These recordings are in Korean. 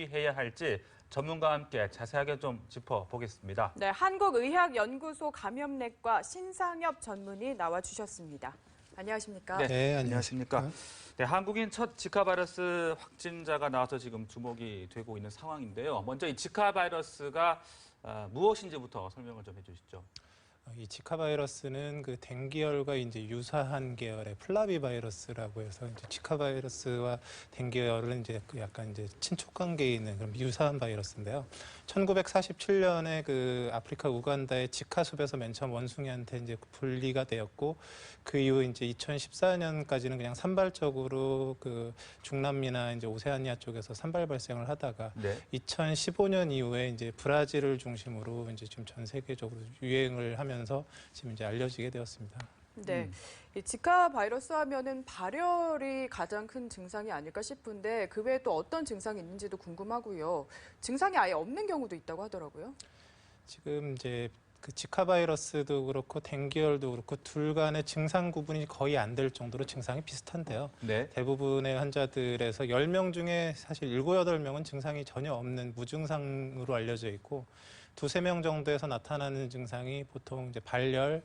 주의해야 할지 전문가와 함께 자세하게 좀 짚어보겠습니다. 네, 한국의학연구소 감염내과 신상엽 전문의 나와주셨습니다. 안녕하십니까? 네, 안녕하십니까? 네, 한국인 첫 지카 바이러스 확진자가 나와서 지금 주목이 되고 있는 상황인데요. 먼저 이 지카 바이러스가 무엇인지부터 설명을 좀 해주시죠. 이 지카 바이러스는 그 댕기열과 이제 유사한 계열의 플라비 바이러스라고 해서 이제 지카 바이러스와 댕기열은 이제 그 약간 이제 친촉 관계에 있는 그런 유사한 바이러스인데요. 1947년에 그 아프리카 우간다의 지카 숲에서 맨 처음 원숭이한테 이제 분리가 되었고 그 이후 이제 2014년까지는 그냥 산발적으로 그 중남미나 이제 오세아니아 쪽에서 산발 발생을 하다가 2015년 이후에 이제 브라질을 중심으로 이제 지금 전 세계적으로 유행을 하면서 지금 이제 알려지게 되었습니다. 네, 이 지카 바이러스 하면은 발열이 가장 큰 증상이 아닐까 싶은데 그 외에 또 어떤 증상이 있는지도 궁금하고요. 증상이 아예 없는 경우도 있다고 하더라고요. 지금 이제 그 지카 바이러스도 그렇고 댕기열도 그렇고 둘 간의 증상 구분이 거의 안 될 정도로 증상이 비슷한데요. 대부분의 환자들에서 10명 중에 사실 7, 8명은 증상이 전혀 없는 무증상으로 알려져 있고 두세 명 정도에서 나타나는 증상이 보통 이제 발열,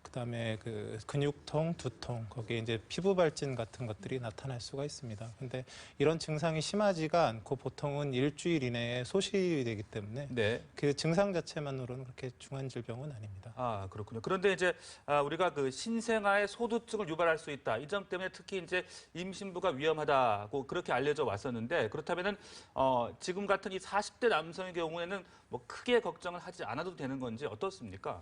그다음에 그 근육통, 두통, 거기에 이제 피부 발진 같은 것들이 나타날 수가 있습니다. 근데 이런 증상이 심하지가 않고 보통은 일주일 이내에 소실되기 때문에 그 증상 자체만으로는 그렇게 중한 질병은 아닙니다. 아, 그렇군요. 그런데 이제 우리가 그 신생아의 소두증을 유발할 수 있다. 이 점 때문에 특히 이제 임신부가 위험하다고 그렇게 알려져 왔었는데 그렇다면은 지금 같은 이 40대 남성의 경우에는 뭐 크게 걱정을 하지 않아도 되는 건지 어떻습니까?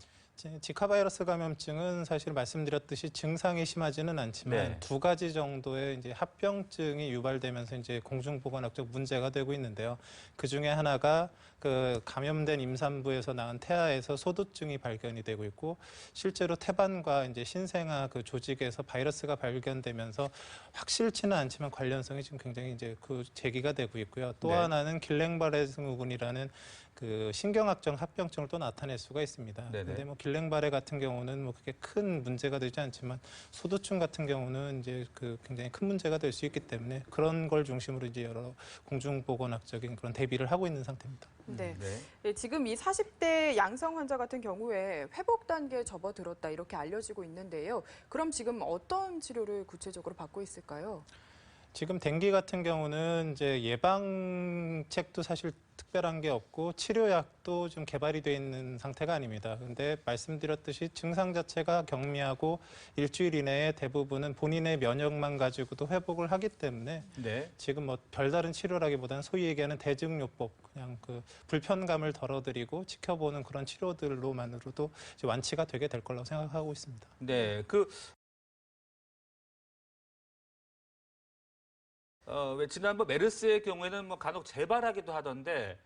지카 바이러스 감염증은 사실 말씀드렸듯이 증상이 심하지는 않지만 두 가지 정도의 이제 합병증이 유발되면서 이제 공중보건학적 문제가 되고 있는데요. 그 중에 하나가 그 감염된 임산부에서 낳은 태아에서 소두증이 발견이 되고 있고 실제로 태반과 이제 신생아 그 조직에서 바이러스가 발견되면서 확실치는 않지만 관련성이 지금 굉장히 이제 그 제기가 되고 있고요. 또 하나는 길랭바레 증후군이라는 그 신경학적 합병증을 또 나타낼 수가 있습니다. 근데 뭐 길랭바레 같은 경우는 뭐 그렇게 큰 문제가 되지 않지만 소두증 같은 경우는 이제 그 굉장히 큰 문제가 될 수 있기 때문에 그런 걸 중심으로 이제 여러 공중보건학적인 그런 대비를 하고 있는 상태입니다. 네, 지금 이 40대 양성 환자 같은 경우에 회복 단계에 접어들었다 이렇게 알려지고 있는데요. 그럼 지금 어떤 치료를 구체적으로 받고 있을까요? 지금 댕기 같은 경우는 이제 예방책도 사실 특별한 게 없고 치료약도 좀 개발이 돼 있는 상태가 아닙니다. 근데 말씀드렸듯이 증상 자체가 경미하고 일주일 이내에 대부분은 본인의 면역만 가지고도 회복을 하기 때문에 지금 뭐 별다른 치료라기보다는 소위 얘기하는 대증요법, 그냥 그 불편감을 덜어드리고 지켜보는 그런 치료들로만으로도 이제 완치가 되게 될 거라고 생각하고 있습니다. 왜 지난번 메르스의 경우에는 뭐 간혹 재발하기도 하던데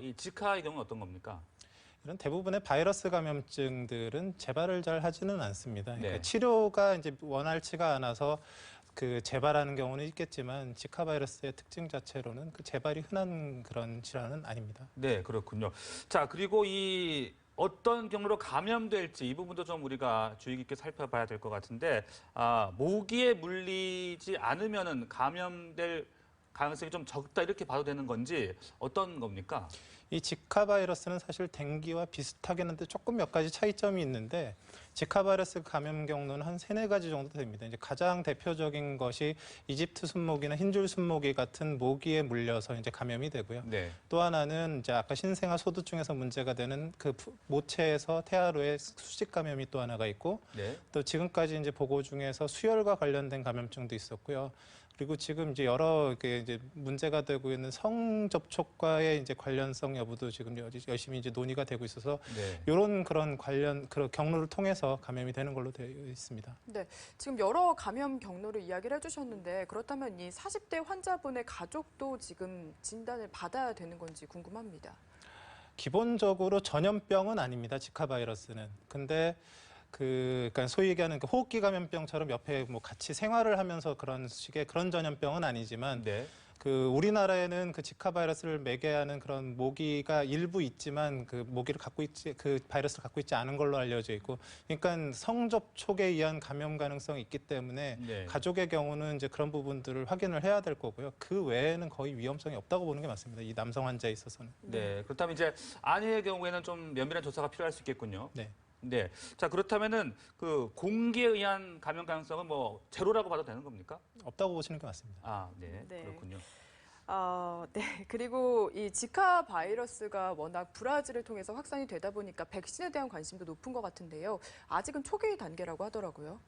이 지카의 경우는 어떤 겁니까? 이런 대부분의 바이러스 감염증들은 재발을 잘 하지는 않습니다. 그러니까 치료가 이제 원활치가 않아서 그 재발하는 경우는 있겠지만 지카 바이러스의 특징 자체로는 그 재발이 흔한 그런 질환은 아닙니다. 네, 그렇군요. 자, 그리고 이 어떤 경로로 감염될지 이 부분도 좀 우리가 주의 깊게 살펴봐야 될 것 같은데 모기에 물리지 않으면은 감염될 가능성이 좀 적다 이렇게 봐도 되는 건지 어떤 겁니까? 이 지카 바이러스는 사실 댕기와 비슷하긴 한데 조금 몇 가지 차이점이 있는데 지카 바이러스 감염 경로는 한 3-4가지 정도 됩니다. 이제 가장 대표적인 것이 이집트 순모기나 흰줄 순모기 같은 모기에 물려서 이제 감염이 되고요. 또 하나는 이제 아까 신생아 소두증에서 문제가 되는 그 모체에서 태아로의 수직 감염이 또 하나가 있고 또 지금까지 이제 보고 중에서 수혈과 관련된 감염증도 있었고요. 그리고 지금 이제 여러 이제 문제가 되고 있는 성접촉과의 이제 관련성 여부도 지금 열심히 이제 논의가 되고 있어서 이런 그런 관련 그런 경로를 통해서 감염이 되는 걸로 되어 있습니다. 네, 지금 여러 감염 경로를 이야기를 해주셨는데 그렇다면 이 40대 환자분의 가족도 지금 진단을 받아야 되는 건지 궁금합니다. 기본적으로 전염병은 아닙니다. 지카 바이러스는. 근데 그러니까 소위 얘기하는 그 호흡기 감염병처럼 옆에 뭐 같이 생활을 하면서 그런 식의 그런 전염병은 아니지만 그 우리나라에는 그 지카 바이러스를 매개하는 그런 모기가 일부 있지만 그 모기를 갖고 있지 그 바이러스를 갖고 있지 않은 걸로 알려져 있고, 그러니까 성접촉에 의한 감염 가능성이 있기 때문에 네. 가족의 경우는 이제 그런 부분들을 확인을 해야 될 거고요. 그 외에는 거의 위험성이 없다고 보는 게 맞습니다. 이 남성 환자에 있어서는. 네. 그렇다면 이제 아내의 경우에는 좀 면밀한 조사가 필요할 수 있겠군요. 네. 네. 자, 그렇다면은 그 공기에 의한 감염 가능성은 뭐 제로라고 봐도 되는 겁니까? 없다고 보시는 게 맞습니다. 아, 네. 네. 그렇군요. 네. 그리고 이 지카 바이러스가 워낙 브라질을 통해서 확산이 되다 보니까 백신에 대한 관심도 높은 것 같은데요. 아직은 초기 단계라고 하더라고요.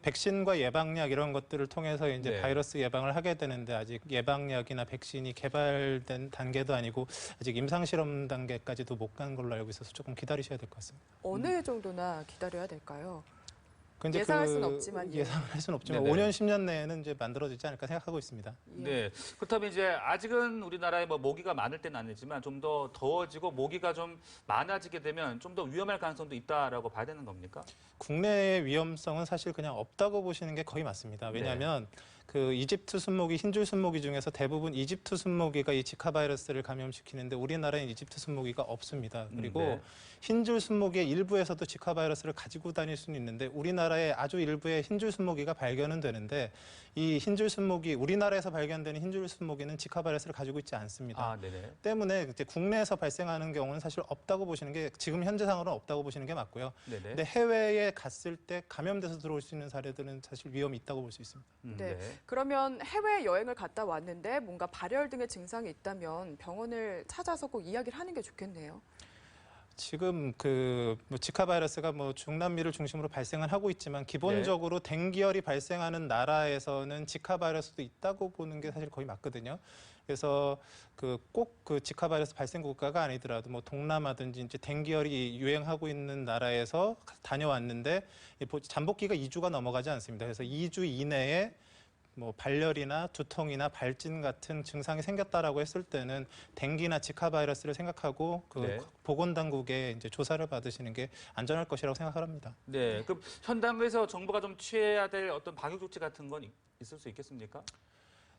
백신과 예방약 이런 것들을 통해서 이제 네. 바이러스 예방을 하게 되는데, 아직 예방약이나 백신이 개발된 단계도 아니고 아직 임상 실험 단계까지도 못 간 걸로 알고 있어서 조금 기다리셔야 될 것 같습니다. 어느 정도나 기다려야 될까요? 근데 예상할 수는 없지만, 예. 예상을 할 수는 없지만 네네. 5년, 10년 내에는 이제 만들어지지 않을까 생각하고 있습니다. 예. 네. 그렇다면 이제 아직은 우리나라에 뭐 모기가 많을 때는 아니지만 좀 더 더워지고 모기가 좀 많아지게 되면 좀 더 위험할 가능성도 있다라고 봐야 되는 겁니까? 국내의 위험성은 사실 그냥 없다고 보시는 게 거의 맞습니다. 왜냐하면 그 이집트 순모기, 흰줄 순모기 중에서 대부분 이집트 순모기가 이 지카 바이러스를 감염시키는데 우리나라에는 이집트 순모기가 없습니다. 그리고 네. 흰줄 순모기의 일부에서도 지카 바이러스를 가지고 다닐 수는 있는데 우리나라의 아주 일부의 흰줄 순모기가 발견은 되는데, 이 흰줄 순모기, 우리나라에서 발견되는 흰줄 순모기는 지카 바이러스를 가지고 있지 않습니다. 아, 네네. 때문에 이제 국내에서 발생하는 경우는 사실 없다고 보시는 게, 지금 현재상으로는 없다고 보시는 게 맞고요. 네네. 근데 해외에 갔을 때 감염돼서 들어올 수 있는 사례들은 사실 위험이 있다고 볼 수 있습니다. 네. 그러면 해외 여행을 갔다 왔는데 뭔가 발열 등의 증상이 있다면 병원을 찾아서 꼭 이야기를 하는 게 좋겠네요. 지금 뭐 지카 바이러스가 뭐 중남미를 중심으로 발생을 하고 있지만 기본적으로 댕기열이 발생하는 나라에서는 지카 바이러스도 있다고 보는 게 사실 거의 맞거든요. 그래서 꼭 그 지카 바이러스 발생 국가가 아니더라도 뭐 동남아든지 이제 댕기열이 유행하고 있는 나라에서 다녀왔는데 잠복기가 2주가 넘어가지 않습니다. 그래서 2주 이내에 뭐 발열이나 두통이나 발진 같은 증상이 생겼다라고 했을 때는 댕기나 지카 바이러스를 생각하고 네. 보건당국에 이제 조사를 받으시는 게 안전할 것이라고 생각합니다. 네. 그럼 현 단계에서 정부가 좀 취해야 될 어떤 방역 조치 같은 건 있을 수 있겠습니까?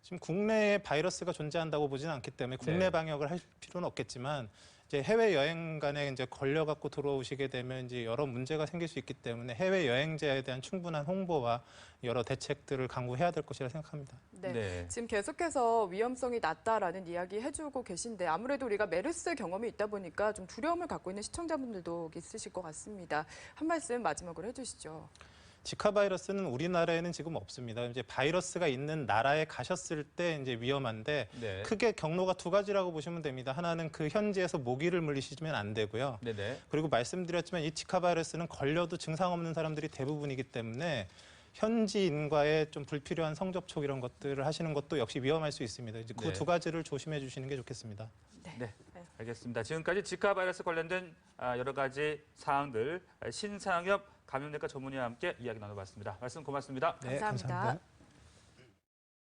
지금 국내에 바이러스가 존재한다고 보지는 않기 때문에 국내 네. 방역을 할 필요는 없겠지만, 이제 해외 여행 간에 이제 걸려 갖고 들어오시게 되면 이제 여러 문제가 생길 수 있기 때문에 해외 여행자에 대한 충분한 홍보와 여러 대책들을 강구해야 될 것이라 생각합니다. 네. 네. 지금 계속해서 위험성이 낮다라는 이야기 해주고 계신데 아무래도 우리가 메르스 경험이 있다 보니까 좀 두려움을 갖고 있는 시청자분들도 있으실 것 같습니다. 한 말씀 마지막으로 해주시죠. 지카 바이러스는 우리나라에는 지금 없습니다. 이제 바이러스가 있는 나라에 가셨을 때 이제 위험한데, 네. 크게 경로가 두 가지라고 보시면 됩니다. 하나는 그 현지에서 모기를 물리시면 안 되고요. 네네. 그리고 말씀드렸지만 이 지카 바이러스는 걸려도 증상 없는 사람들이 대부분이기 때문에 현지인과의 좀 불필요한 성접촉 이런 것들을 하시는 것도 역시 위험할 수 있습니다. 이제 그 네. 두 가지를 조심해 주시는 게 좋겠습니다. 네. 알겠습니다. 지금까지 지카 바이러스 관련된 여러 가지 사항들 신상엽 감염내과 전문의와 함께 이야기 나눠봤습니다. 말씀 고맙습니다. 네, 감사합니다. 감사합니다.